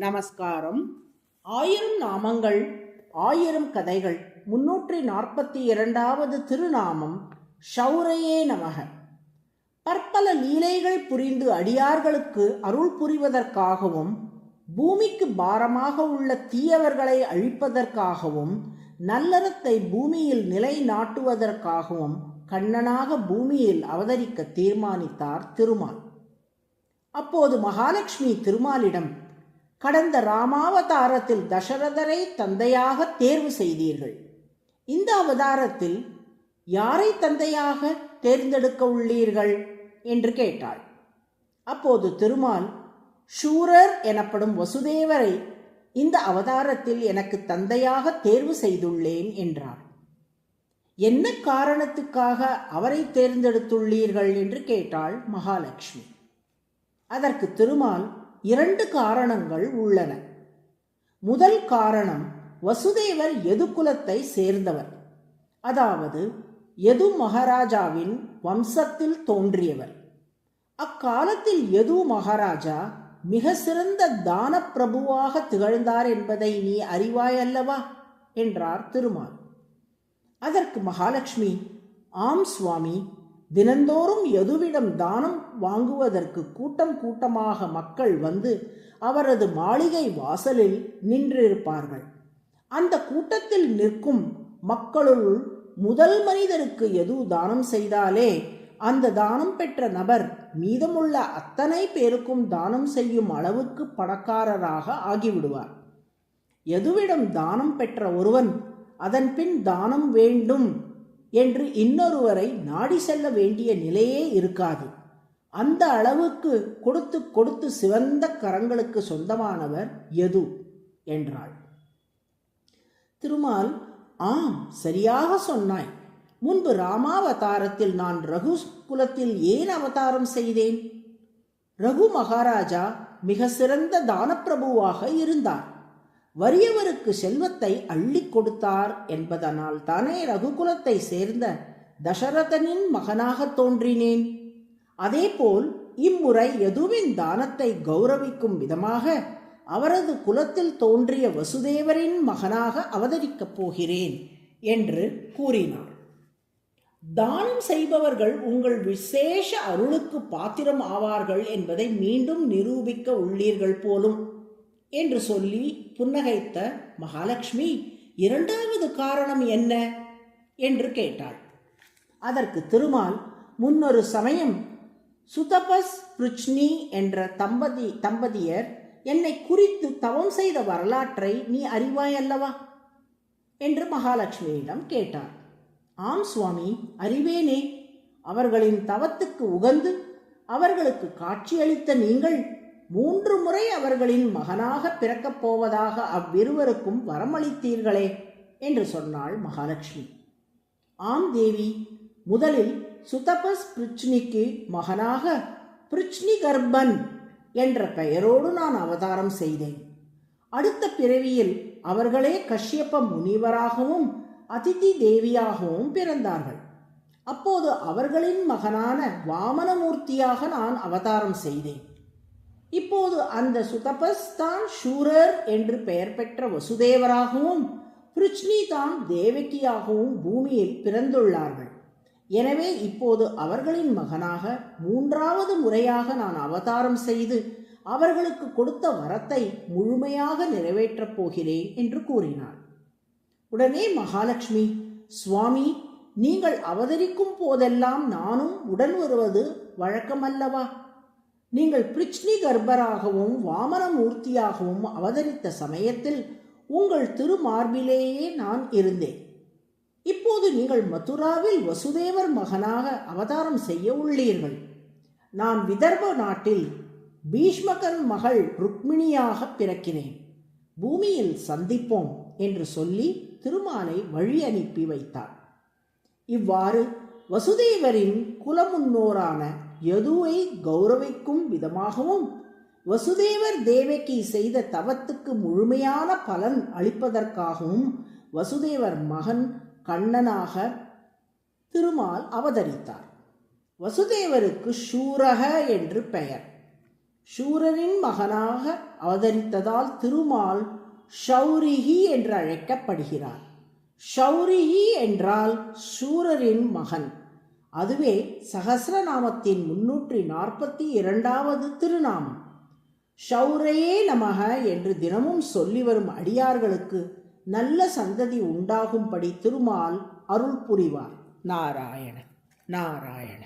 நமஸ்காரம். 1000 நாமங்கள் 1000 கதைகள் 342வது திருநாமம் ஷௌரயே நமக. பற்பல லீலைகள் புரிந்து அடியார்களுக்கு அருள் புரிவதற்காகவும் பூமிக்கு பாரமாக உள்ள தீயவர்களை அழிப்பதற்காகவும் நல்லறத்தை பூமியில் நிலை நாட்டுவதற்காகவும் கண்ணனாக பூமியில் அவதரிக்க தீர்மானித்தார் திருமால். அப்போது மகாலட்சுமி திருமாலிடம், கடந்த ராமாவதாரத்தில் தசரதரை தந்தையாக தேர்வு செய்தீர்கள். இந்த அவதாரத்தில் யாரை தந்தையாக தேர்ந்தெடுக்க உள்ளீர்கள் என்று கேட்டாள். அப்போது திருமால், சூரர் எனப்படும் வசுதேவரை இந்த அவதாரத்தில் எனக்கு தந்தையாக தேர்வு செய்துள்ளேன் என்றார். என்ன காரணத்துக்காக அவரை தேர்ந்தெடுத்துள்ளீர்கள் என்று கேட்டாள் மகாலட்சுமி. அதற்கு திருமால், 2 காரணங்கள் உள்ளன. முதல் காரணம், வசுதேவர் யது குலத்தை சேர்ந்தவர், அதாவது யது மகாராஜாவின் வம்சத்தில் தோன்றியவர். அக்காலத்தில் யது மகாராஜா மிக சிறந்த தான பிரபுவாக திகழ்ந்தார் என்பதை நீ அறிவாய் அல்லவா என்றார் திருமால். அதற்கு மகாலட்சுமி, ஆம் சுவாமி, தினந்தோறும் யதுவிடம் தானம் வாங்குவதற்கு கூட்டம் கூட்டமாக மக்கள் வந்து அவரது மாளிகை வாசலில் நின்றிருப்பார்கள். அந்த கூட்டத்தில் நிற்கும் மக்களுள் முதல் மனிதருக்கு யது தானம் செய்தாலே அந்த தானம் பெற்ற நபர் மீதமுள்ள அத்தனை பேருக்கும் தானம் செய்யும் அளவுக்கு பணக்காரராக ஆகிவிடுவார். யதுவிடம் தானம் பெற்ற ஒருவன் அதன் பின் தானம் வேண்டும் என்று இன்னொருவரை நாடி செல்ல வேண்டிய நிலையே இருக்காது. அந்த அளவுக்கு கொடுத்து கொடுத்து சிவந்த கரங்களுக்கு சொந்தமானவர் யது என்றாள். திருமால், ஆம், சரியாக சொன்னாய். முன்பு ராமாவதாரத்தில் நான் ரகு குலத்தில் ஏன் அவதாரம் செய்தேன்? ரகு மகாராஜா மிக சிறந்த தானப்பிரபுவாக இருந்தார். வறியவருக்கு செல்வத்தை அள்ளி கொடுத்தார் என்பதனால் தானே ரகுகுலத்தை சேர்ந்த தசரதனின் மகனாக தோன்றினேன். அதேபோல் இம்முறை யதுவின் தானத்தை கௌரவிக்கும் விதமாக அவரது குலத்தில் தோன்றிய வசுதேவரின் மகனாக அவதரிக்கப் போகிறேன் என்று கூறினார். தானம் செய்பவர்கள் உங்கள் விசேஷ அருளுக்கு பாத்திரம் ஆவார்கள் என்பதை மீண்டும் நிரூபிக்க உள்ளீர்கள் போலும் என்று சொல்லி புன்னகைத்த மகாலட்சுமி, 2வது காரணம் என்ன என்று கேட்டாள். அதற்கு திருமால், முன்னொரு சமயம் சுதபஸ் பிருச்னி என்ற தம்பதியர் என்னை குறித்து தவம் செய்த வரலாற்றை நீ அறிவாய் அல்லவா என்று மகாலட்சுமியிடம் கேட்டார். ஆம் சுவாமி, அறிவேனே. அவர்களின் தவத்துக்கு உகந்து அவர்களுக்கு காட்சியளித்த நீங்கள் 3 முறை அவர்களின் மகனாக பிறக்கப் போவதாக அவ்விருவருக்கும் வரமளித்தீர்களே என்று சொன்னாள் மகாலட்சுமி. ஆம் தேவி, முதலில் சுதபஸ் பிருச்னிக்கு மகனாக பிருச்னி கர்ப்பன் என்ற பெயரோடு நான் அவதாரம் செய்தேன். அடுத்த பிறவியில் அவர்களே கஷ்யப்ப முனிவராகவும் அதிதி தேவியாகவும் பிறந்தார்கள். அப்போது அவர்களின் மகனான வாமனமூர்த்தியாக நான் அவதாரம் செய்தேன். இப்போது அந்த சுதபஸ் தான் சூரர் என்று பெயர் பெற்ற வசுதேவராகவும் பிருச்னி தான் தேவகியாகவும் பூமியில் பிறந்துள்ளார்கள். எனவே இப்போது அவர்களின் மகனாக 3வது முறையாக நான் அவதாரம் செய்து அவர்களுக்கு கொடுத்த வரத்தை முழுமையாக நிறைவேற்றப் போகிறேன் என்று கூறினார். உடனே மகாலட்சுமி, சுவாமி, நீங்கள் அவதரிக்கும் போதெல்லாம் நானும் உடன் வருவது வழக்கமல்லவா? நீங்கள் பிருச்னி கர்ப்பராகவும் வாமனமூர்த்தியாகவும் அவதரித்த சமயத்தில் உங்கள் திருமார்பிலேயே நான் இருந்தேன். இப்போது நீங்கள் மதுராவில் வசுதேவர் மகனாக அவதாரம் செய்ய உள்ளீர்கள். நான் விதர்ப நாட்டில் பீஷ்மகன் மகள் ருக்மிணியாக பிறக்கிறேன். பூமியில் சந்திப்போம் என்று சொல்லி திருமாலை வழி அனுப்பி வைத்தார். இவ்வாறு வசுதேவரின் குலமுன்னோரான யதுவை கௌரவிக்கும் விதமாகவும் வசுதேவர் தேவகி செய்த தவத்துக்கு முழுமையான பலன் அளிப்பதற்காகவும் வசுதேவர் மகன் கண்ணனாக திருமால் அவதரித்தார். வசுதேவருக்கு சூரக என்று பெயர். சூரரின் மகனாக அவதரித்ததால் திருமால் ஷௌரிஹி என்று அழைக்கப்படுகிறார். ஷௌரிஹி என்றால் சூரரின் மகன். அதுவே சகஸ்ரநாமத்தின் 342வது திருநாமம். ஷௌரையே நமக என்று தினமும் சொல்லி வரும் அடியார்களுக்கு நல்ல சந்ததி உண்டாகும்படி திருமால் அருள் புரிவார். நாராயண நாராயண.